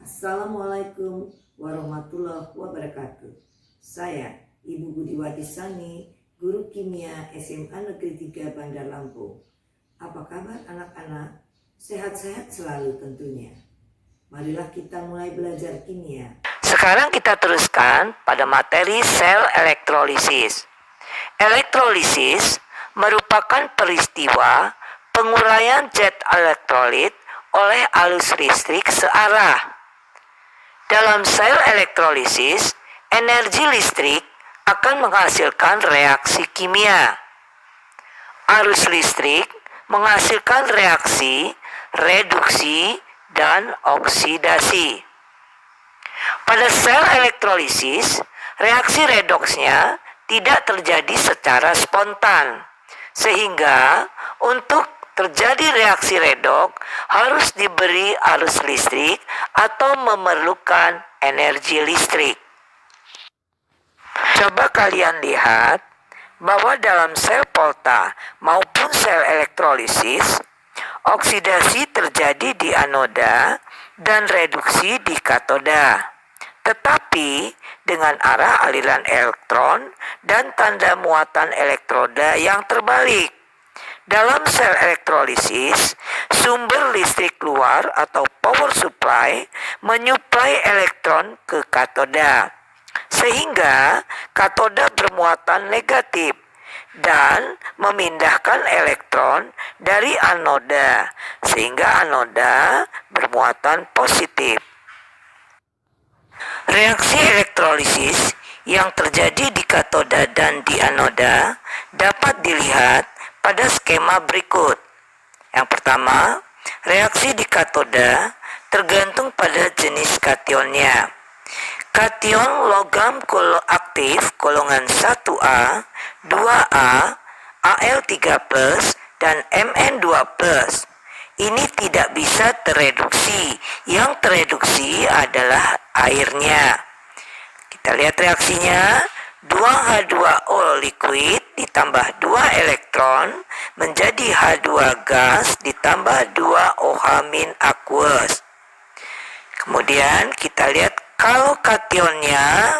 Assalamualaikum warahmatullahi wabarakatuh. Saya Ibu Budiwati Sani, Guru Kimia SMA Negeri 3 Bandar Lampung. Apa kabar anak-anak? Sehat-sehat selalu tentunya. Marilah kita mulai belajar kimia. Sekarang kita teruskan pada materi sel elektrolisis. Elektrolisis merupakan peristiwa penguraian zat elektrolit oleh arus listrik searah. Dalam sel elektrolisis, energi listrik akan menghasilkan reaksi kimia. Arus listrik menghasilkan reaksi, reduksi, dan oksidasi. Pada sel elektrolisis, reaksi redoksnya tidak terjadi secara spontan, sehingga untuk terjadi reaksi redok harus diberi arus listrik atau memerlukan energi listrik. Coba kalian lihat bahwa dalam sel Volta maupun sel elektrolisis, oksidasi terjadi di anoda dan reduksi di katoda, tetapi dengan arah aliran elektron dan tanda muatan elektroda yang terbalik. Dalam sel elektrolisis, sumber listrik keluar atau power supply menyuplai elektron ke katoda, sehingga katoda bermuatan negatif dan memindahkan elektron dari anoda, sehingga anoda bermuatan positif. Reaksi elektrolisis yang terjadi di katoda dan di anoda dapat dilihat pada skema berikut. Yang pertama, reaksi di katoda tergantung pada jenis kationnya. Kation logam aktif golongan 1A, 2A, Al3+, dan Mn2+. Ini tidak bisa tereduksi. Yang tereduksi adalah airnya. Kita lihat reaksinya. 2H2O liquid ditambah 2 elektron menjadi H2 gas ditambah 2OH- aqueous. Kemudian kita lihat kalau kationnya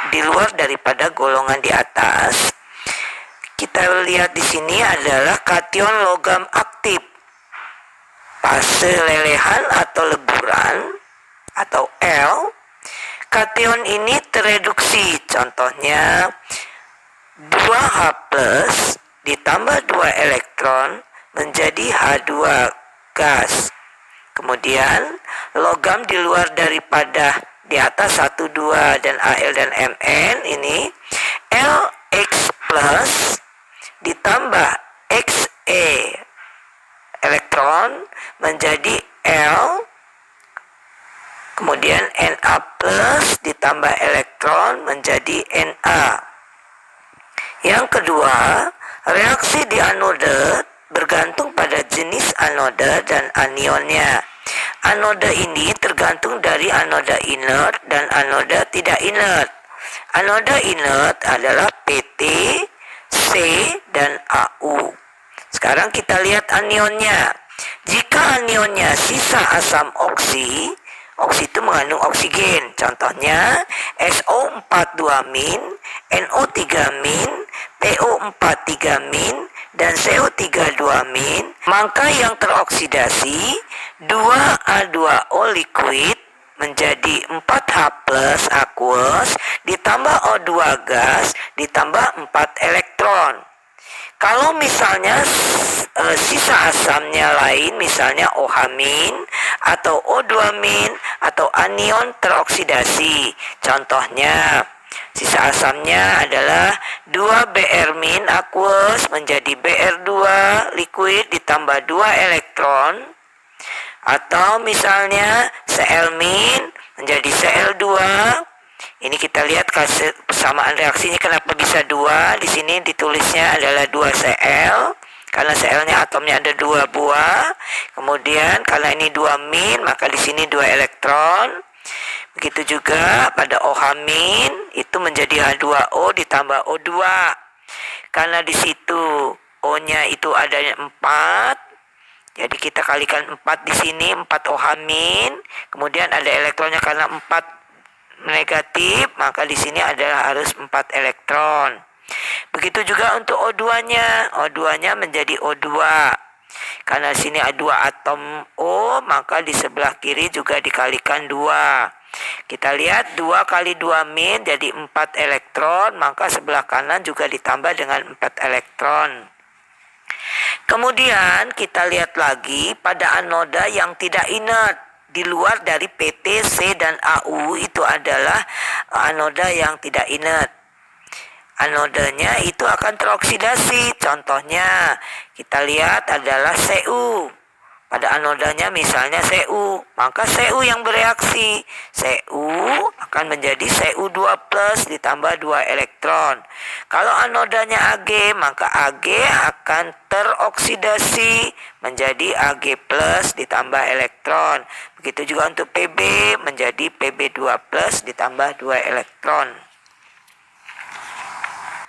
di luar daripada golongan di atas, kita lihat di sini adalah kation logam aktif. Fase lelehan atau leburan atau L. Kation ini tereduksi, contohnya 2H+ ditambah 2 elektron menjadi H2 gas. Kemudian logam di luar daripada di atas 1, 2 dan Al dan Mn ini LX+ ditambah Xe elektron menjadi L. Kemudian Na+ ditambah elektron menjadi Na. Yang kedua, reaksi di anoda bergantung pada jenis anoda dan anionnya. Anoda ini tergantung dari anoda inert dan anoda tidak inert. Anoda inert adalah PT, C, dan Au. Sekarang kita lihat anionnya. Jika anionnya sisa asam oksi, oksi itu mengandung oksigen, contohnya SO42-, NO3-, PO43-, dan CO32-, maka yang teroksidasi 2A2O liquid menjadi 4H+ aqueous ditambah O2 gas ditambah 4 elektron. Kalau misalnya sisa asamnya lain, misalnya OH- atau O2- atau anion teroksidasi, contohnya sisa asamnya adalah 2Br- aqueous menjadi Br2 liquid ditambah 2 elektron, atau misalnya Cl- menjadi Cl2. Ini kita lihat persamaan reaksinya kenapa bisa 2. Di sini ditulisnya adalah 2Cl karena Cl-nya atomnya ada 2 buah. Kemudian karena ini 2-, maka di sini 2 elektron. Begitu juga pada OH- itu menjadi H2O ditambah O2. Karena di situ O-nya itu adanya 4, Jadi kita kalikan 4 di sini, 4 OH min, kemudian ada elektronnya karena 4 negatif, maka di sini adalah harus 4 elektron. Begitu juga untuk O2-nya. O2-nya menjadi O2. Karena di sini ada 2 atom O, maka di sebelah kiri juga dikalikan 2. Kita lihat 2 kali 2 min jadi 4 elektron, maka sebelah kanan juga ditambah dengan 4 elektron. Kemudian kita lihat lagi pada anoda yang tidak inert di luar dari PT, C, dan AU itu adalah anoda yang tidak inert. Anodanya itu akan teroksidasi. Contohnya kita lihat adalah Cu. Pada anodanya misalnya Cu, maka Cu yang bereaksi. Cu akan menjadi Cu2 plus ditambah 2 elektron. Kalau anodanya Ag, maka Ag akan teroksidasi menjadi Ag plus ditambah elektron. Begitu juga untuk Pb menjadi Pb2 plus ditambah 2 elektron.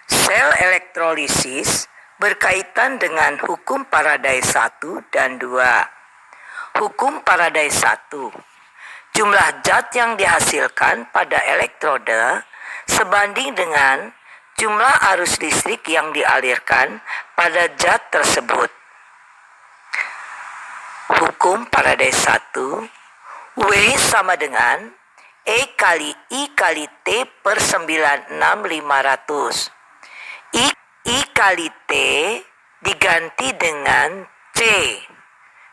Sel elektrolisis berkaitan dengan hukum Faraday 1 dan 2. Hukum Faraday 1. Jumlah zat yang dihasilkan pada elektroda sebanding dengan jumlah arus listrik yang dialirkan pada zat tersebut. Hukum Faraday 1. W sama dengan E kali I kali T per 96500. I kali T diganti dengan C.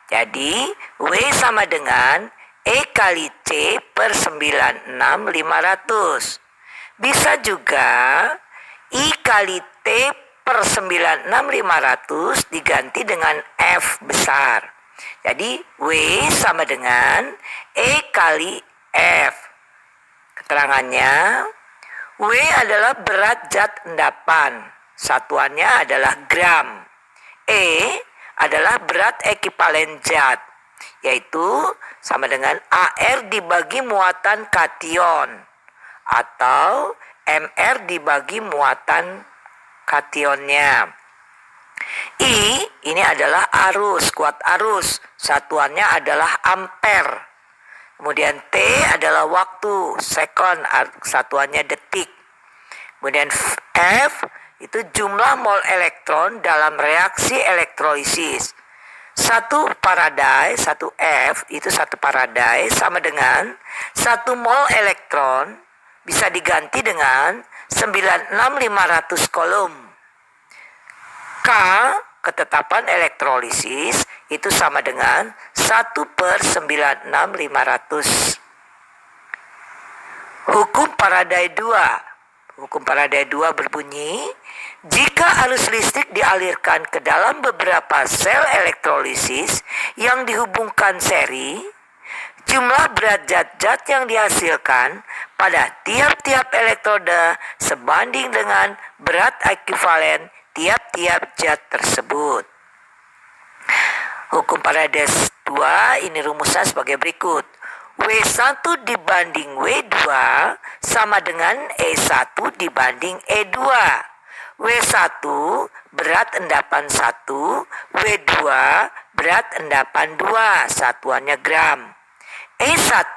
Jadi, W sama dengan E kali C per 96500. Bisa juga I kali T per 96500 diganti dengan F besar. Jadi, W sama dengan E kali F. Keterangannya, W adalah berat zat endapan, satuannya adalah gram. E adalah berat ekivalen zat, yaitu sama dengan AR dibagi muatan kation, atau MR dibagi muatan kationnya. I ini adalah arus, kuat arus, satuannya adalah ampere. Kemudian T adalah waktu, sekon, satuannya detik. Kemudian F itu jumlah mol elektron dalam reaksi elektrolisis. 1 Faraday, 1 F itu 1 Faraday sama dengan 1 mol elektron bisa diganti dengan 96500 kolom. K, ketetapan elektrolisis, itu sama dengan 1 per 96500. Hukum Faraday 2. Hukum Faraday 2 berbunyi, jika arus listrik dialirkan ke dalam beberapa sel elektrolisis yang dihubungkan seri, jumlah berat zat-zat yang dihasilkan pada tiap-tiap elektroda sebanding dengan berat ekivalen tiap-tiap zat tersebut. Hukum Faraday 2 ini rumusnya sebagai berikut. W1 dibanding W2 sama dengan E1 dibanding E2. W1 berat endapan 1, W2 berat endapan 2, satuannya gram. E1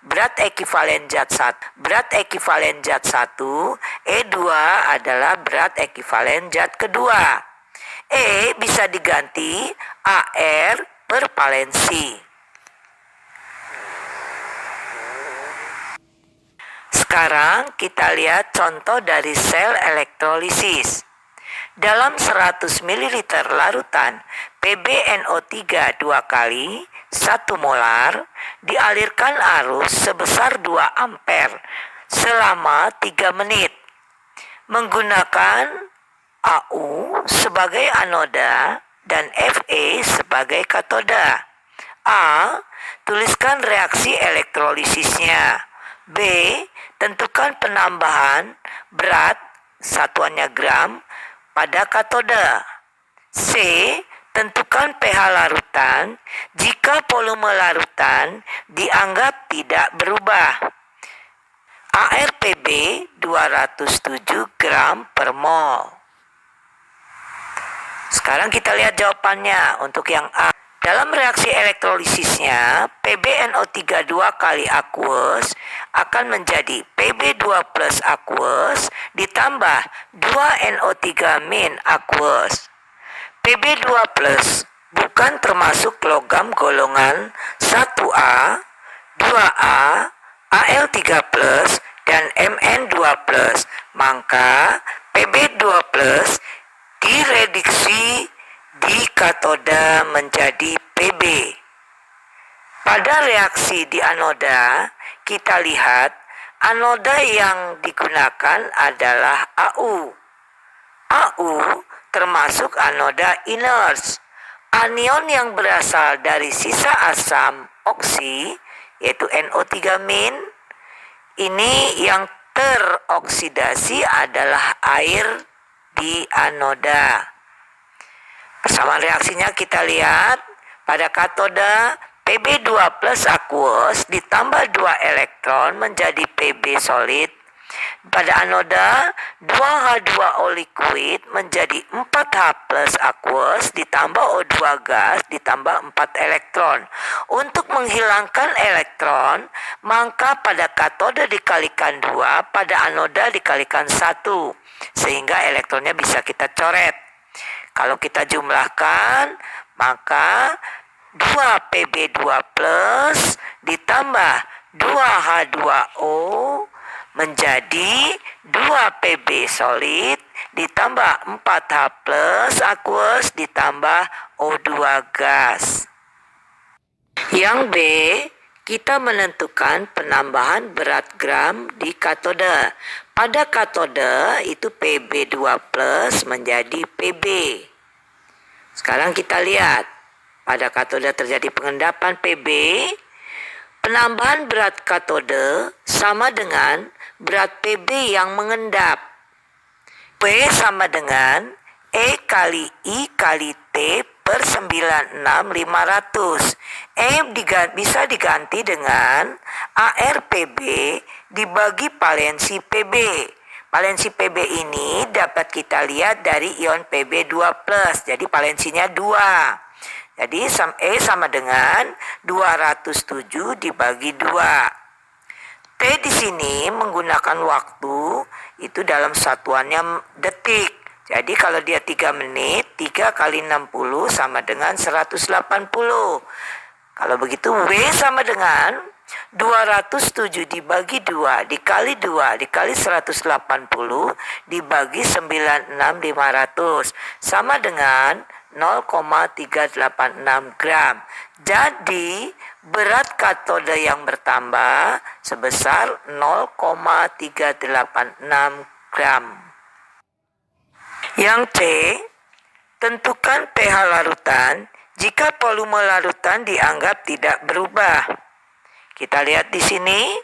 berat ekivalen zat 1, E2 adalah berat ekivalen zat kedua. E bisa diganti AR per valensi. Sekarang kita lihat contoh dari sel elektrolisis. Dalam 100 ml larutan PbNO3 2 kali 1 molar dialirkan arus sebesar 2 ampere selama 3 menit menggunakan AU sebagai anoda dan Fe sebagai katoda. A. Tuliskan reaksi elektrolisisnya. B. Tentukan penambahan berat satuannya gram pada katoda. C. Tentukan pH larutan jika volume larutan dianggap tidak berubah. ARPB 207 gram per mol. Sekarang kita lihat jawabannya untuk yang A. Dalam reaksi elektrolisisnya, PbNO32 kali aqueous akan menjadi Pb2 plus aqueous ditambah 2NO3 min aqueous. Pb2 plus bukan termasuk logam golongan 1A, 2A, Al3 plus, dan Mn2 plus. Maka Pb2 plus direduksi di katoda menjadi Pb. Pada reaksi di anoda, kita lihat anoda yang digunakan adalah Au. Au termasuk anoda inert. Anion yang berasal dari sisa asam oksi, yaitu NO3-, ini yang teroksidasi adalah air di anoda. Persamaan reaksinya kita lihat pada katoda Pb2 plus aqueous ditambah 2 elektron menjadi Pb solid. Pada anoda 2H2O liquid menjadi 4H plus aqueous ditambah O2 gas ditambah 4 elektron. Untuk menghilangkan elektron, maka pada katoda dikalikan 2, pada anoda dikalikan 1, sehingga elektronnya bisa kita coret. Kalau kita jumlahkan, maka 2Pb2 plus ditambah 2H2O menjadi 2Pb solid ditambah 4H plus aqueous ditambah O2 gas. Yang B, kita menentukan penambahan berat gram di katoda. Pada katoda itu Pb2 plus menjadi Pb. Sekarang kita lihat, pada katoda terjadi pengendapan Pb, penambahan berat katoda sama dengan berat Pb yang mengendap. P sama dengan E kali I kali T per 96.500. Bisa diganti dengan ARPB dibagi valensi Pb. Valensi Pb ini dapat kita lihat dari ion Pb2+, jadi valensinya 2. Jadi E sama dengan 207 dibagi 2. T di sini menggunakan waktu itu dalam satuannya detik. Jadi kalau dia 3 menit, 3 kali 60 sama dengan 180. Kalau begitu W sama dengan 207 dibagi 2 dikali 2 dikali 180 dibagi 96.500 sama dengan 0,386 gram. Jadi berat katoda yang bertambah sebesar 0,386 gram. Yang C, tentukan pH larutan jika volume larutan dianggap tidak berubah. Kita lihat di sini,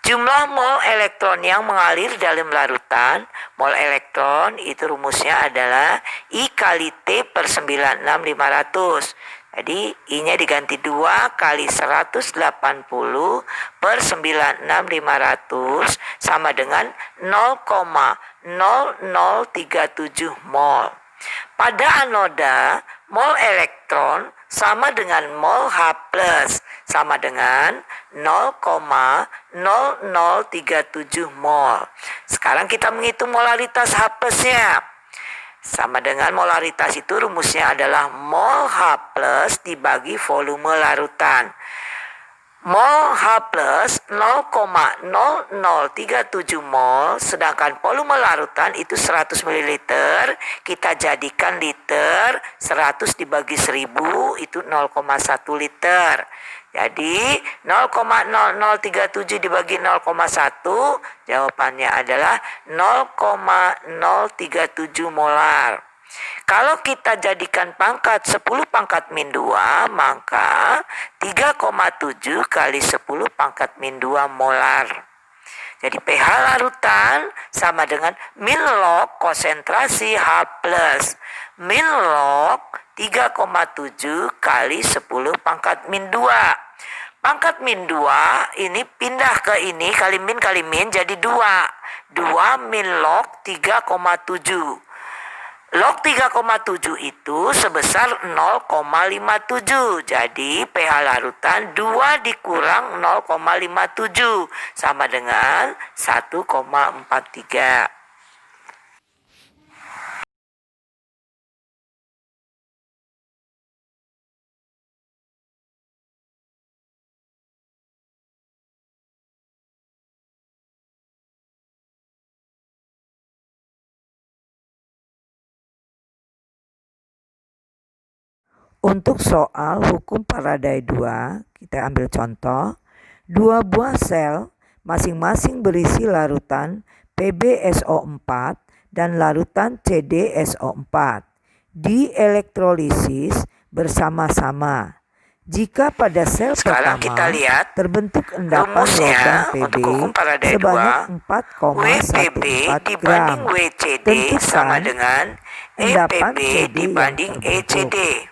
jumlah mol elektron yang mengalir dalam larutan. Mol elektron itu rumusnya adalah I kali T per 96.500. Jadi I-nya diganti 2 kali 180 per 96.500 sama dengan 0,0037 mol. Pada anoda, mol elektron sama dengan mol H+, sama dengan 0,0037 mol. Sekarang kita menghitung molaritas H+-nya. Sama dengan molaritas itu rumusnya adalah mol H+ dibagi volume larutan. Mol H+ 0,0037 mol, sedangkan volume larutan itu 100 ml, kita jadikan liter, 100 dibagi 1000 itu 0,1 liter. Jadi 0,0037 dibagi 0,1, jawabannya adalah 0,037 molar. Kalau kita jadikan pangkat 10 pangkat min 2, maka 3,7 kali 10 pangkat min 2 molar. Jadi pH larutan sama dengan min log konsentrasi H+. Min log 3,7 kali 10 pangkat min 2. Pangkat min 2 ini pindah ke ini, kali min jadi 2. 2 min log 3,7. Log 3,7 itu sebesar 0,57. Jadi pH larutan 2 dikurang 0,57 sama dengan 1,43. Untuk soal hukum Faraday 2, kita ambil contoh. Dua buah sel masing-masing berisi larutan PbSO4 dan larutan CdSO4 dielektrolisis bersama-sama. Jika pada sel Sekarang pertama kita lihat terbentuk endapan logam Pb sebanyak 4,14 dibanding gram, WCD tentukan sama dengan endapan EPB CD yang dibanding terbentuk. ECD.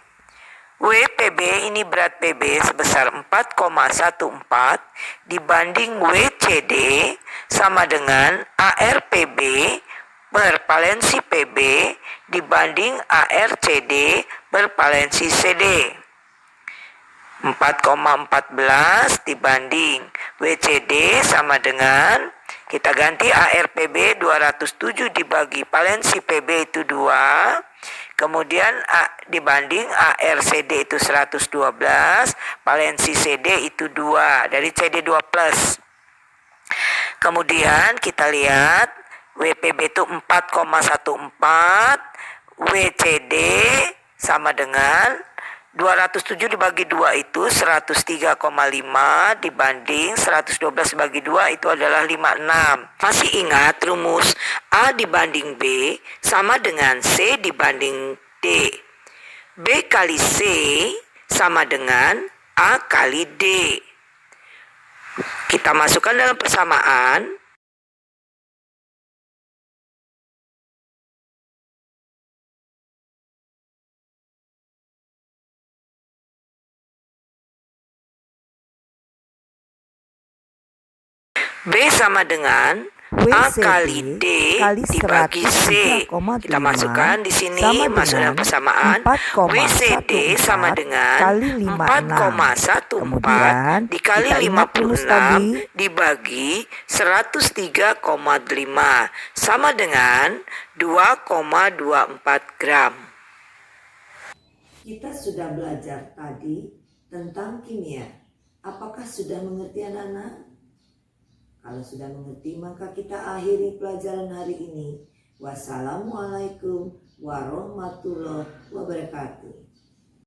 WPB ini berat PB sebesar 4,14 dibanding WCD sama dengan ARPB bervalensi PB dibanding ARCD bervalensi CD. 4,14 dibanding WCD sama dengan, kita ganti ARPB 207 dibagi valensi PB itu 2, kemudian dibanding ARCD itu 112, valensi CD itu 2, dari CD 2 plus. Kemudian kita lihat WPB itu 4,14, WCD sama dengan 207 dibagi 2 itu 103,5 dibanding 112 dibagi 2 itu adalah 56. Masih ingat rumus A dibanding B sama dengan C dibanding D. B kali C sama dengan A kali D. Kita masukkan dalam persamaan. B sama dengan A kali D dibagi C. Kita masukkan di sini, masuk dalam persamaan. WCD sama dengan 4,14 dikali 56 dibagi 103,5 sama dengan 2,24 gram. Kita sudah belajar tadi tentang kimia. Apakah sudah mengerti anak-anak? Kalau sudah mengerti, maka kita akhiri pelajaran hari ini. Wassalamualaikum warahmatullahi wabarakatuh.